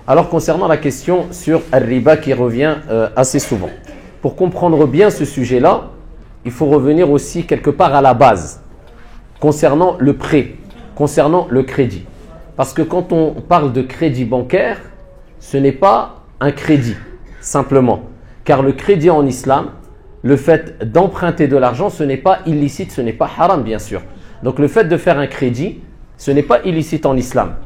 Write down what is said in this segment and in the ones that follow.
Alors concernant la question sur al-riba qui revient assez souvent, pour comprendre bien ce sujet-là, il faut revenir aussi quelque part à la base, concernant le prêt, concernant le crédit. Parce que quand on parle de crédit bancaire, ce n'est pas un crédit, simplement. Car le crédit en islam, le fait d'emprunter de l'argent, ce n'est pas illicite, ce n'est pas haram, bien sûr. Donc le fait de faire un crédit, ce n'est pas illicite en islam.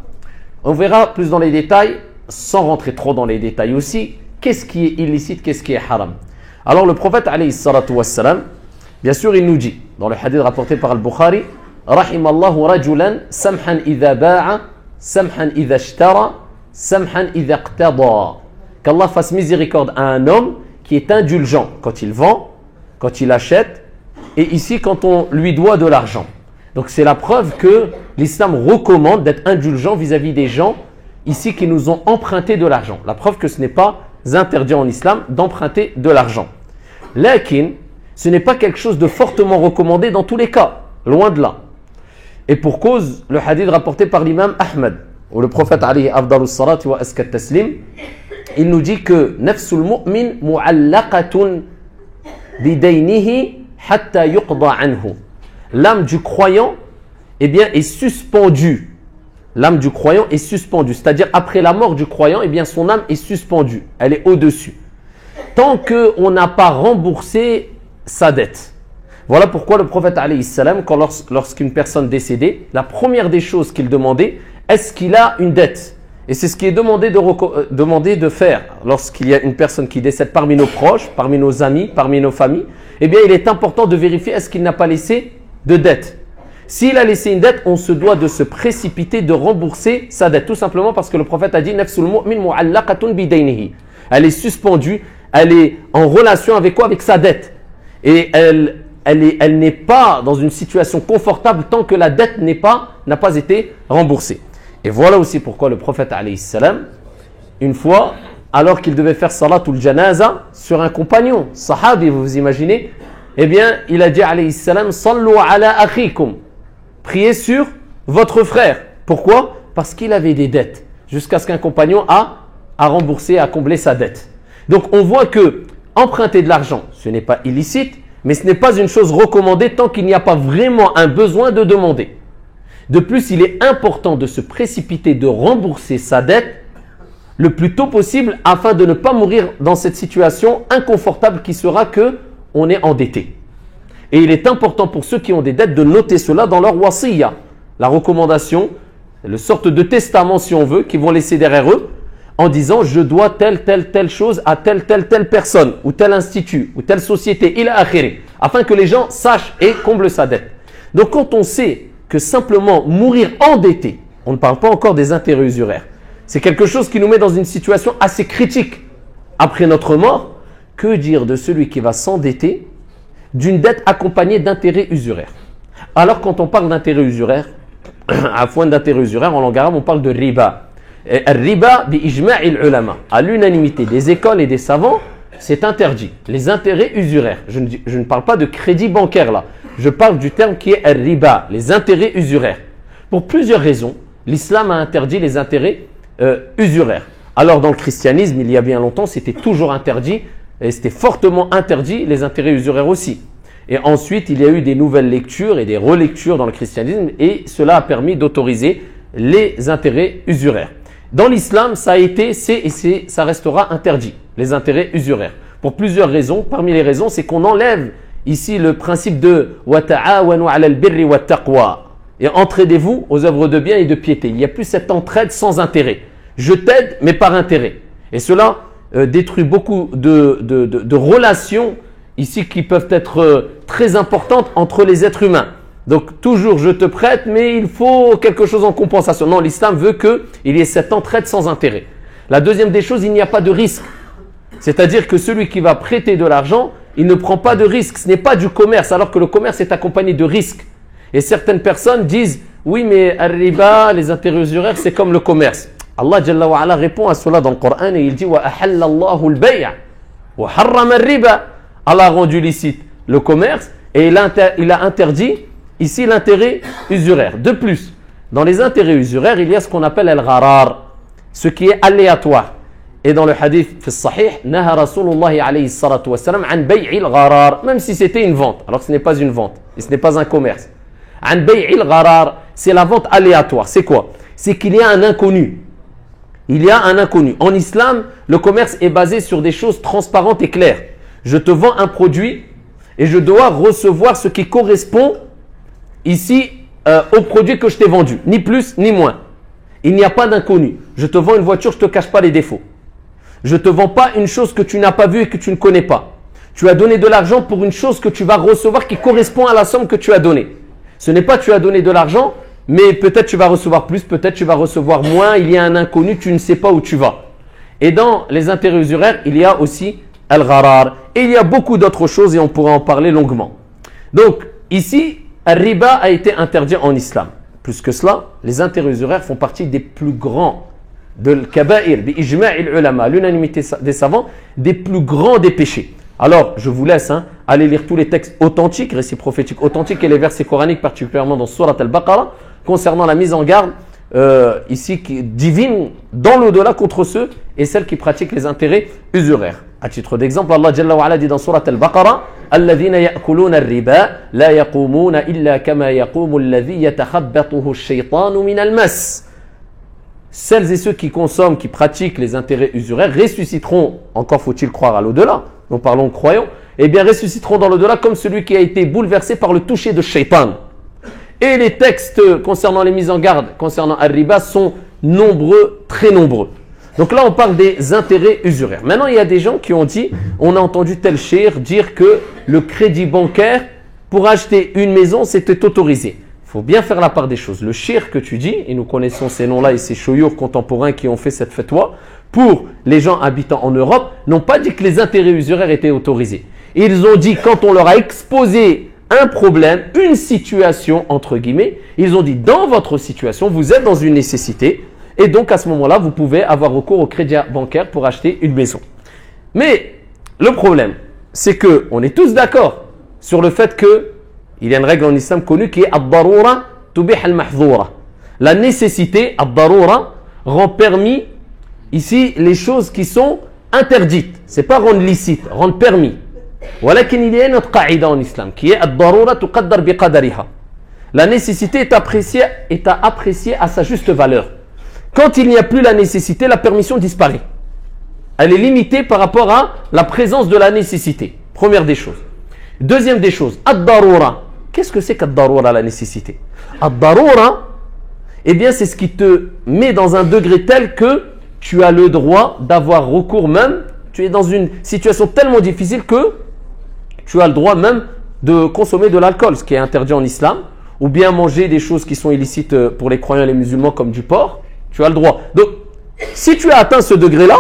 On verra plus dans les détails, sans rentrer trop dans les détails aussi, qu'est-ce qui est illicite, qu'est-ce qui est haram. Alors le prophète, alayhi salatu wassalam, bien sûr, il nous dit, dans le hadith rapporté par Al-Bukhari, « Rahimallahu rajulan samhan idha ba'a, samhan idha ishtara, samhan idha iqtada » Qu'Allah fasse miséricorde à un homme qui est indulgent quand il vend, quand il achète, et ici quand on lui doit de l'argent. Donc c'est la preuve que l'islam recommande d'être indulgent vis-à-vis des gens ici qui nous ont emprunté de l'argent. La preuve que ce n'est pas interdit en islam d'emprunter de l'argent. Lakin, ce n'est pas quelque chose de fortement recommandé dans tous les cas, loin de là. Et pour cause, le hadith rapporté par l'imam Ahmed, où le prophète alayhi afdalus salati wa askat taslim, il nous dit que nafsul mu'min mu'allaqatun bidaynihi hatta yuqda anhu. L'âme du croyant, eh bien, est suspendue. L'âme du croyant est suspendue. C'est-à-dire, après la mort du croyant, eh bien, son âme est suspendue. Elle est au-dessus. Tant qu'on n'a pas remboursé sa dette. Voilà pourquoi le prophète, alayhi salam, lorsqu'une personne décédait, la première des choses qu'il demandait, est-ce qu'il a une dette? Et c'est ce qui est demandé de faire lorsqu'il y a une personne qui décède parmi nos proches, parmi nos amis, parmi nos familles. Eh bien, il est important de vérifier est-ce qu'il n'a pas laissé de dette. S'il a laissé une dette, on se doit de se précipiter de rembourser sa dette. Tout simplement parce que le prophète a dit « Nafsul mu'min mu'allaqatun bidaynihi » Elle est suspendue, elle est en relation avec quoi? Avec sa dette. Et elle n'est pas dans une situation confortable tant que la dette n'a pas été remboursée. Et voilà aussi pourquoi le prophète, alayhi salam, une fois, alors qu'il devait faire salatul janaza sur un compagnon, sahabi, vous imaginez, eh bien, il a dit, alayhi salam, sallu ala akhikum, priez sur votre frère. Pourquoi? Parce qu'il avait des dettes, jusqu'à ce qu'un compagnon a remboursé, a comblé sa dette. Donc, on voit que emprunter de l'argent, ce n'est pas illicite, mais ce n'est pas une chose recommandée tant qu'il n'y a pas vraiment un besoin de demander. De plus, il est important de se précipiter de rembourser sa dette le plus tôt possible afin de ne pas mourir dans cette situation inconfortable qui sera que on est endetté. Et il est important pour ceux qui ont des dettes de noter cela dans leur wasiyya, la recommandation, le sorte de testament si on veut, qu'ils vont laisser derrière eux en disant je dois telle chose à telle personne ou tel institut ou telle société, ila akhiri, afin que les gens sachent et comblent sa dette. Donc quand on sait que simplement mourir endetté, on ne parle pas encore des intérêts usuraires, c'est quelque chose qui nous met dans une situation assez critique après notre mort. Que dire de celui qui va s'endetter d'une dette accompagnée d'intérêts usuraires? Alors quand on parle d'intérêts usuraires, à point d'intérêts usuraires, en langue arabe on parle de riba. Riba bi ijma'il ulama, à l'unanimité des écoles et des savants, c'est interdit. Les intérêts usuraires, je ne parle pas de crédit bancaire là, je parle du terme qui est riba, les intérêts usuraires. Pour plusieurs raisons, l'islam a interdit les intérêts usuraires. Alors dans le christianisme, il y a bien longtemps, c'était toujours interdit, et c'était fortement interdit les intérêts usuraires aussi. Et ensuite, il y a eu des nouvelles lectures et des relectures dans le christianisme, et cela a permis d'autoriser les intérêts usuraires. Dans l'islam, ça a été, ça restera interdit, les intérêts usuraires. Pour plusieurs raisons. Parmi les raisons, c'est qu'on enlève ici le principe de « wa ta'awanu 'ala al-birri wa taqwa » et entraidez-vous aux œuvres de bien et de piété. Il n'y a plus cette entraide sans intérêt. Je t'aide, mais par intérêt. Et cela détruit beaucoup de relations ici qui peuvent être très importantes entre les êtres humains. Donc toujours je te prête, mais il faut quelque chose en compensation. Non, l'islam veut qu'il y ait cette entraide sans intérêt. La deuxième des choses, il n'y a pas de risque. C'est-à-dire que celui qui va prêter de l'argent, il ne prend pas de risque. Ce n'est pas du commerce, alors que le commerce est accompagné de risques. Et certaines personnes disent, oui, mais al-riba, les intérêts usuraires, c'est comme le commerce. Allah Jalla wa Ala répond à cela dans le Coran et il dit, wa ahalla Allahu al-bay'a wa harrama al-riba. Allah a rendu licite le commerce et il a interdit ici l'intérêt usuraire. De plus, dans les intérêts usuraires, il y a ce qu'on appelle al-gharar. ce qui est aléatoire. Et dans le hadith fi sahih, naha Rasulullah alayhi salatu wa salam an bay'il gharar, même si c'était une vente, alors que ce n'est pas une vente, et ce n'est pas un commerce. An bay'il gharar, c'est la vente aléatoire. C'est quoi? C'est qu'il y a un inconnu. Il y a un inconnu. En islam, le commerce est basé sur des choses transparentes et claires. Je te vends un produit et je dois recevoir ce qui correspond ici au produit que je t'ai vendu. Ni plus, ni moins. Il n'y a pas d'inconnu. Je te vends une voiture, je ne te cache pas les défauts. Je ne te vends pas une chose que tu n'as pas vue et que tu ne connais pas. Tu as donné de l'argent pour une chose que tu vas recevoir qui correspond à la somme que tu as donnée. Ce n'est pas tu as donné de l'argent, mais peut-être tu vas recevoir plus, peut-être tu vas recevoir moins. Il y a un inconnu, tu ne sais pas où tu vas. Et dans les intérêts usuraires, il y a aussi al-gharar. Et il y a beaucoup d'autres choses et on pourra en parler longuement. Donc ici, al-riba a été interdit en islam. Plus que cela, les intérêts usuraires font partie des plus grands de l'kabaïr, des ijma'il ulama, l'unanimité des savants, des plus grands des péchés. Alors, je vous laisse aller lire tous les textes authentiques, récits prophétiques authentiques et les versets coraniques, particulièrement dans Surat al-Baqarah, concernant la mise en garde ici divine dans l'au-delà contre ceux et celles qui pratiquent les intérêts usuraires. À titre d'exemple, Allah Jalla wa Ala dit dans Surat al-Baqarah: الذين يأكلون الربا لا يقومون إلا كما يقوم الذي يتخبطه الشيطان من المس. Celles et ceux qui consomment, qui pratiquent les intérêts usuraires ressusciteront, encore faut-il croire à l'au-delà, nous parlons croyants, eh bien ressusciteront dans l'au-delà comme celui qui a été bouleversé par le toucher de Shaitan. Et les textes concernant les mises en garde, concernant Al-Riba, sont nombreux, très nombreux. Donc là, on parle des intérêts usuraires. Maintenant, il y a des gens qui ont dit, on a entendu tel cheikh dire que le crédit bancaire pour acheter une maison, c'était autorisé. Il faut bien faire la part des choses. Le cheikh que tu dis, et nous connaissons ces noms-là et ces choyours contemporains qui ont fait cette fatwa, pour les gens habitant en Europe, n'ont pas dit que les intérêts usuraires étaient autorisés. Ils ont dit, quand on leur a exposé un problème, une situation, entre guillemets, ils ont dit, dans votre situation, vous êtes dans une nécessité, et donc à ce moment-là, vous pouvez avoir recours au crédit bancaire pour acheter une maison. Mais le problème, c'est qu'on est tous d'accord sur le fait que il y a une règle en islam connue qui est ad-darura tubih al-mahdhura. La nécessité, ad-darura, rend permis ici les choses qui sont interdites. C'est pas rendre licite, rendre permis. Walakin il y a notre qaïda en islam qui est ad-darura tuqaddar biqadariha. La nécessité est à apprécier à sa juste valeur. Quand il n'y a plus la nécessité, la permission disparaît. Elle est limitée par rapport à la présence de la nécessité. Première des choses. Deuxième des choses, ad-darura. Qu'est-ce que c'est qu'ad-darura, la nécessité? Ad-darura, eh bien, c'est ce qui te met dans un degré tel que tu as le droit d'avoir recours même. Tu es dans une situation tellement difficile que tu as le droit même de consommer de l'alcool, ce qui est interdit en islam, ou bien manger des choses qui sont illicites pour les croyants et les musulmans comme du porc. Tu as le droit. Donc, si tu as atteint ce degré-là,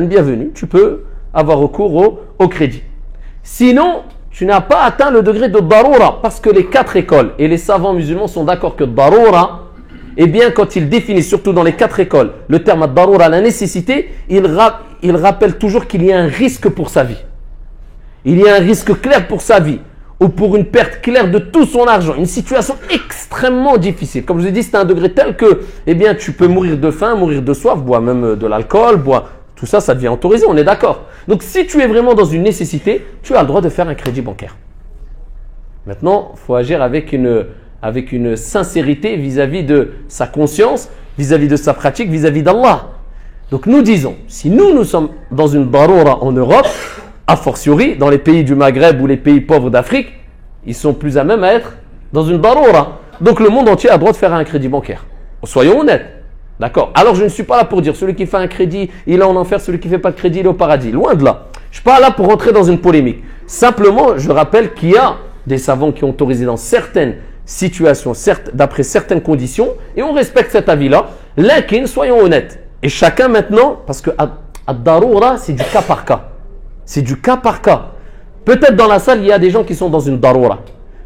bienvenue, tu peux avoir recours au crédit. Sinon, tu n'as pas atteint le degré de darura, parce que les 4 écoles et les savants musulmans sont d'accord que darura, eh bien, quand ils définissent, surtout dans les 4 écoles, le terme darura, la nécessité, ils rappellent toujours qu'il y a un risque pour sa vie. Il y a un risque clair pour sa vie, ou pour une perte claire de tout son argent, une situation extrêmement difficile. Comme je vous ai dit, c'est un degré tel que, eh bien, tu peux mourir de faim, mourir de soif, boire même de l'alcool, tout ça, ça devient autorisé, on est d'accord. Donc, si tu es vraiment dans une nécessité, tu as le droit de faire un crédit bancaire. Maintenant, il faut agir avec une sincérité vis-à-vis de sa conscience, vis-à-vis de sa pratique, vis-à-vis d'Allah. Donc, nous disons, si nous sommes dans une darura en Europe, a fortiori, dans les pays du Maghreb ou les pays pauvres d'Afrique, ils sont plus à même à être dans une darura. Donc, le monde entier a le droit de faire un crédit bancaire. Soyons honnêtes. D'accord. Alors, je ne suis pas là pour dire celui qui fait un crédit, il est en enfer, celui qui ne fait pas de crédit, il est au paradis. Loin de là. Je ne suis pas là pour rentrer dans une polémique. Simplement, je rappelle qu'il y a des savants qui ont autorisé dans certaines situations, certes, d'après certaines conditions, et on respecte cet avis-là. Lakin, soyons honnêtes. Et chacun maintenant, parce que ad-darura, c'est du cas par cas. C'est du cas par cas. Peut-être dans la salle, il y a des gens qui sont dans une darura.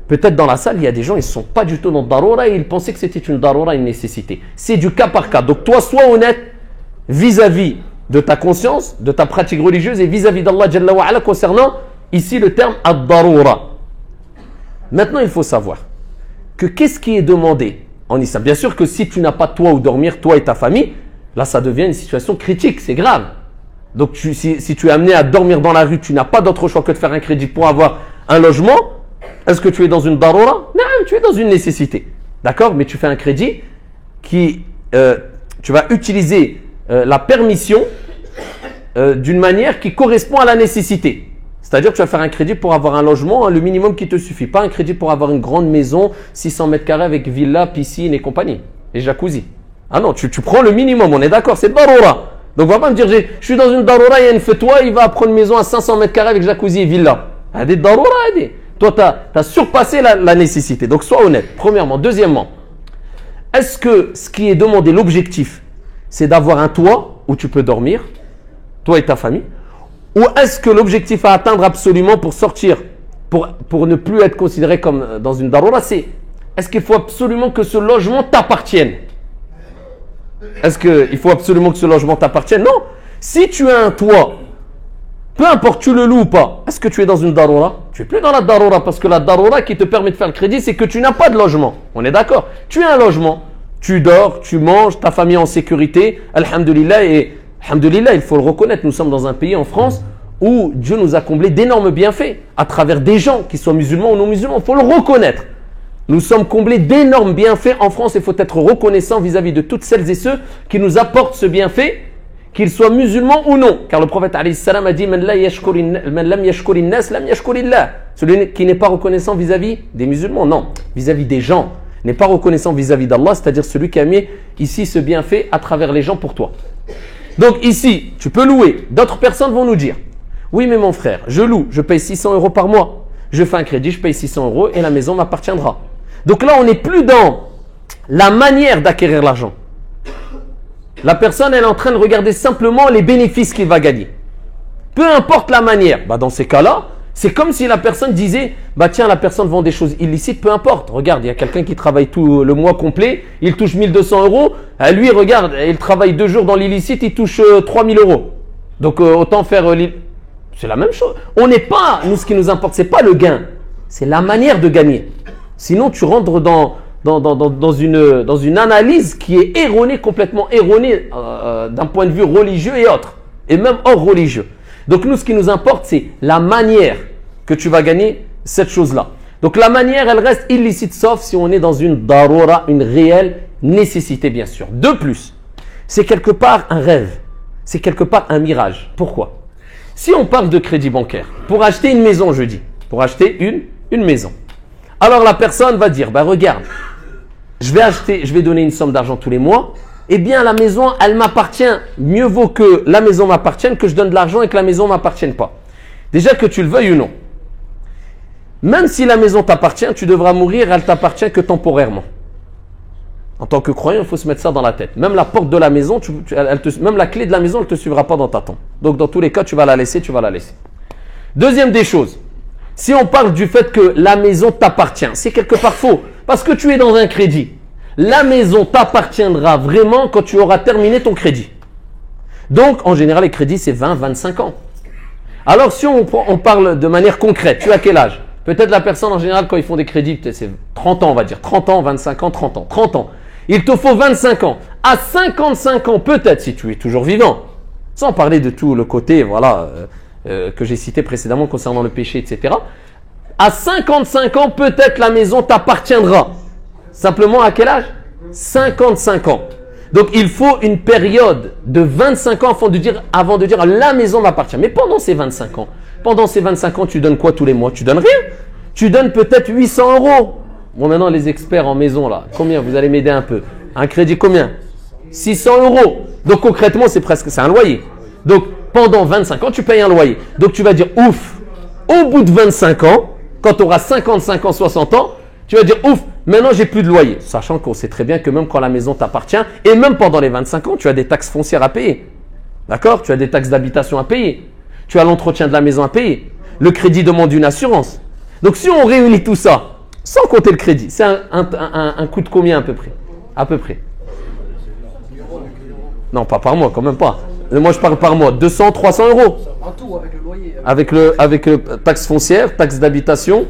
Peut-être dans la salle, il y a des gens, ils ne sont pas du tout dans darura et ils pensaient que c'était une darura, une nécessité. C'est du cas par cas. Donc toi, sois honnête vis-à-vis de ta conscience, de ta pratique religieuse et vis-à-vis d'Allah Jalla wa Ala concernant ici le terme ad-darura. Maintenant, il faut savoir que qu'est-ce qui est demandé en islam? Bien sûr que si tu n'as pas toi où dormir, toi et ta famille, Là, ça devient une situation critique, c'est grave. Donc, si tu es amené à dormir dans la rue, tu n'as pas d'autre choix que de faire un crédit pour avoir un logement, est-ce que tu es dans une darura? Non, tu es dans une nécessité. D'accord? Mais tu fais un crédit qui, tu vas utiliser la permission d'une manière qui correspond à la nécessité. C'est-à-dire que tu vas faire un crédit pour avoir un logement, le minimum qui te suffit. Pas un crédit pour avoir une grande maison, 600 mètres carrés avec villa, piscine et compagnie. Et jacuzzi. Ah non, tu prends le minimum, on est d'accord, c'est darura. Donc va pas me dire, je suis dans une darura, il y a une fetwa, il va prendre une maison à 500 mètres carrés avec jacuzzi et villa. Des darura, toi, tu as surpassé la nécessité. Donc sois honnête, premièrement. Deuxièmement, est-ce que ce qui est demandé, l'objectif, c'est d'avoir un toit où tu peux dormir, toi et ta famille? Ou est-ce que l'objectif à atteindre absolument pour sortir, pour ne plus être considéré comme dans une darura, c'est est-ce qu'il faut absolument que ce logement t'appartienne? Est-ce qu'il faut absolument que ce logement t'appartienne? Non. Si tu as un toit, peu importe tu le loues ou pas, est-ce que tu es dans une darura? Tu n'es plus dans la darura parce que la darura qui te permet de faire le crédit, c'est que tu n'as pas de logement. On est d'accord? Tu as un logement, tu dors, tu manges, ta famille est en sécurité, alhamdulillah, et alhamdulillah, il faut le reconnaître, nous sommes dans un pays en France où Dieu nous a comblé d'énormes bienfaits à travers des gens, qui soient musulmans ou non musulmans, il faut le reconnaître. Nous sommes comblés d'énormes bienfaits en France et il faut être reconnaissant vis-à-vis de toutes celles et ceux qui nous apportent ce bienfait, qu'ils soient musulmans ou non. Car le prophète a dit celui qui n'est pas reconnaissant vis-à-vis des musulmans, non, vis-à-vis des gens, n'est pas reconnaissant vis-à-vis d'Allah, c'est-à-dire celui qui a mis ici ce bienfait à travers les gens pour toi. Donc ici, tu peux louer. D'autres personnes vont nous dire, oui mais mon frère, je loue, je paye 600 € par mois. Je fais un crédit, je paye 600 € et la maison m'appartiendra. Donc là, on n'est plus dans la manière d'acquérir l'argent. La personne, elle est en train de regarder simplement les bénéfices qu'il va gagner. Peu importe la manière. Dans ces cas-là, c'est comme si la personne disait, tiens, la personne vend des choses illicites, peu importe. Regarde, il y a quelqu'un qui travaille tout le mois complet, il touche 1200 €. Lui, regarde, il travaille 2 jours dans l'illicite, il touche 3000 €. Donc, autant faire... c'est la même chose. On n'est pas... Nous, ce qui nous importe, ce n'est pas le gain. C'est la manière de gagner. Sinon, tu rentres dans une analyse qui est erronée, complètement erronée d'un point de vue religieux et autres. Et même hors religieux. Donc, nous, ce qui nous importe, c'est la manière que tu vas gagner cette chose-là. Donc, la manière, elle reste illicite, sauf si on est dans une darura, une réelle nécessité, bien sûr. De plus, c'est quelque part un rêve. C'est quelque part un mirage. Pourquoi? Si on parle de crédit bancaire, pour acheter une maison, je dis, pour acheter une maison. Alors la personne va dire, regarde, je vais donner une somme d'argent tous les mois, eh bien la maison, elle m'appartient. Mieux vaut que la maison m'appartienne que je donne de l'argent et que la maison ne m'appartienne pas. Déjà que tu le veuilles ou non. Même si la maison t'appartient, tu devras mourir, elle t'appartient que temporairement. En tant que croyant, il faut se mettre ça dans la tête. Même la porte de la maison, même la clé de la maison, elle ne te suivra pas dans ta tombe. Donc dans tous les cas, tu vas la laisser. Deuxième des choses, si on parle du fait que la maison t'appartient, c'est quelque part faux. Parce que tu es dans un crédit. La maison t'appartiendra vraiment quand tu auras terminé ton crédit. Donc en général, les crédits, c'est 20-25 ans. Alors si on parle de manière concrète, tu as quel âge? Peut-être la personne en général, quand ils font des crédits, c'est 30 ans, on va dire. 30 ans, 25 ans, 30 ans. 30 ans. Il te faut 25 ans. À 55 ans, peut-être, si tu es toujours vivant, sans parler de tout le côté que j'ai cité précédemment concernant le péché, etc. À 55 ans, peut-être la maison t'appartiendra. Simplement, à quel âge? 55 ans. Donc, il faut une période de 25 ans avant de dire la maison m'appartient. Mais pendant ces 25 ans, tu donnes quoi tous les mois? Tu donnes rien. Tu donnes peut-être 800 €. Bon, maintenant, les experts en maison, là, combien? Vous allez m'aider un peu. Un crédit, combien? 600 €. Donc, concrètement, c'est un loyer. Donc, pendant 25 ans, tu payes un loyer. Donc, tu vas dire, ouf, au bout de 25 ans, quand tu auras 55 ans, 60 ans, tu vas dire, ouf, maintenant, j'ai plus de loyer. Sachant qu'on sait très bien que même quand la maison t'appartient, et même pendant les 25 ans, tu as des taxes foncières à payer. D'accord? Tu as des taxes d'habitation à payer. Tu as l'entretien de la maison à payer. Le crédit demande une assurance. Donc, si on réunit tout ça, sans compter le crédit, c'est un coût de combien à peu près? À peu près. Non, pas par mois, quand même pas. Moi, je parle par mois. 200, 300 €. En tout, avec le loyer. Avec taxe foncière, taxe d'habitation,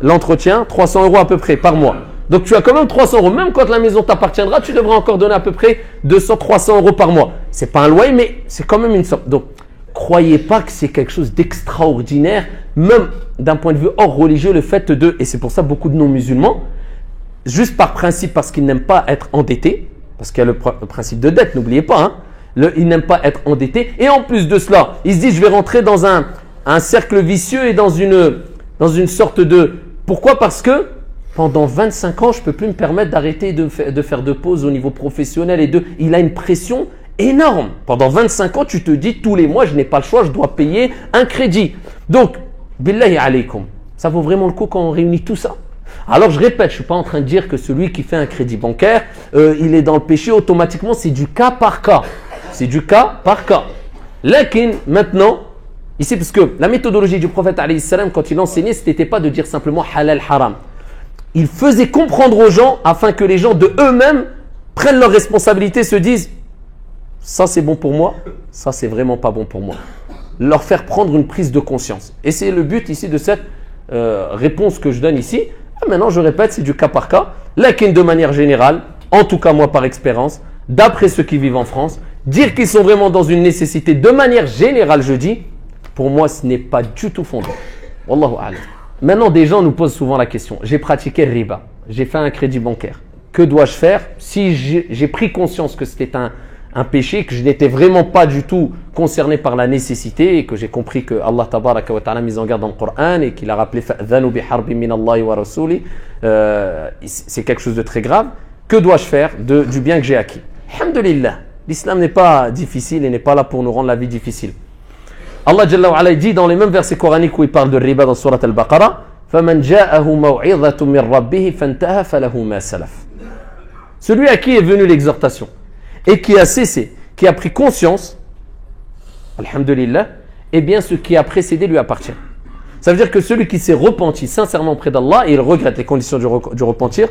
l'entretien, 300 € à peu près par mois. Donc tu as quand même 300 euros. Même quand la maison t'appartiendra, tu devras encore donner à peu près 200, 300 euros par mois. C'est pas un loyer, mais c'est quand même une somme. Donc, croyez pas que c'est quelque chose d'extraordinaire, même d'un point de vue hors religieux, le fait de, et c'est pour ça beaucoup de non-musulmans, juste par principe, parce qu'ils n'aiment pas être endettés, parce qu'il y a le principe de dette, n'oubliez pas, hein, ils n'aiment pas être endettés, et en plus de cela, ils se disent, je vais rentrer dans un cercle vicieux et dans une sorte de... Pourquoi? Parce que pendant 25 ans, je ne peux plus me permettre d'arrêter de faire de pause au niveau professionnel il a une pression énorme. Pendant 25 ans, tu te dis tous les mois, je n'ai pas le choix, je dois payer un crédit. Donc, billahi alaykum, ça vaut vraiment le coup quand on réunit tout ça? Alors, je répète, je ne suis pas en train de dire que celui qui fait un crédit bancaire, il est dans le péché automatiquement, c'est du cas par cas. C'est du cas par cas. Lakin, maintenant, ici, parce que la méthodologie du prophète, alayhi salam, quand il enseignait, ce n'était pas de dire simplement halal, haram. Il faisait comprendre aux gens afin que les gens de eux-mêmes prennent leurs responsabilités, se disent ça c'est bon pour moi, ça c'est vraiment pas bon pour moi. Leur faire prendre une prise de conscience. Et c'est le but ici de cette réponse que je donne ici. Maintenant je répète, c'est du cas par cas. Lakin de manière générale, en tout cas moi par expérience, d'après ceux qui vivent en France, dire qu'ils sont vraiment dans une nécessité de manière générale, je dis, pour moi ce n'est pas du tout fondé. Wallahu a'lam. Maintenant, des gens nous posent souvent la question. J'ai pratiqué le riba, j'ai fait un crédit bancaire. Que dois-je faire si j'ai pris conscience que c'était un péché, que je n'étais vraiment pas du tout concerné par la nécessité et que j'ai compris que Allah tabaraka wa ta'ala mise en garde dans le Coran et qu'il a rappelé fa'dhanu bi harbin min Allah wa rasuli, c'est quelque chose de très grave. Que dois-je faire du bien que j'ai acquis? Alhamdulillah, l'islam n'est pas difficile et n'est pas là pour nous rendre la vie difficile. Allah Jalla wa Ala dit dans les mêmes versets coraniques où il parle de riba dans Surat Al-Baqarah, فَمَنْ جَاءَهُ مَوْعِظَةٌ مِّن رَبِّهِ فَانْتَهَى فَلَهُ مَا سَلَفَ. Celui à qui est venue l'exhortation et qui a cessé, qui a pris conscience, alhamdulillah, eh bien ce qui a précédé lui appartient. Ça veut dire que celui qui s'est repenti sincèrement auprès d'Allah et il regrette les conditions du repentir,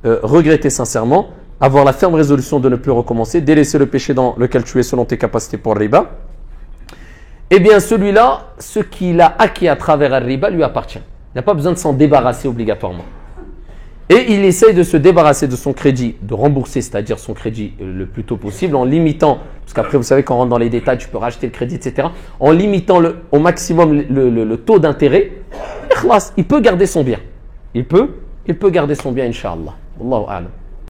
regretter sincèrement, avoir la ferme résolution de ne plus recommencer, délaisser le péché dans lequel tu es selon tes capacités pour le riba, eh bien celui-là, ce qu'il a acquis à travers le riba lui appartient. Il n'a pas besoin de s'en débarrasser obligatoirement. Et il essaye de se débarrasser de son crédit, de rembourser, c'est-à-dire son crédit le plus tôt possible, en limitant, parce qu'après vous savez quand on rentre dans les détails, tu peux racheter le crédit, etc. En limitant au maximum le taux d'intérêt, il peut garder son bien. Il peut garder son bien, Inch'Allah. Wallahu a'lam.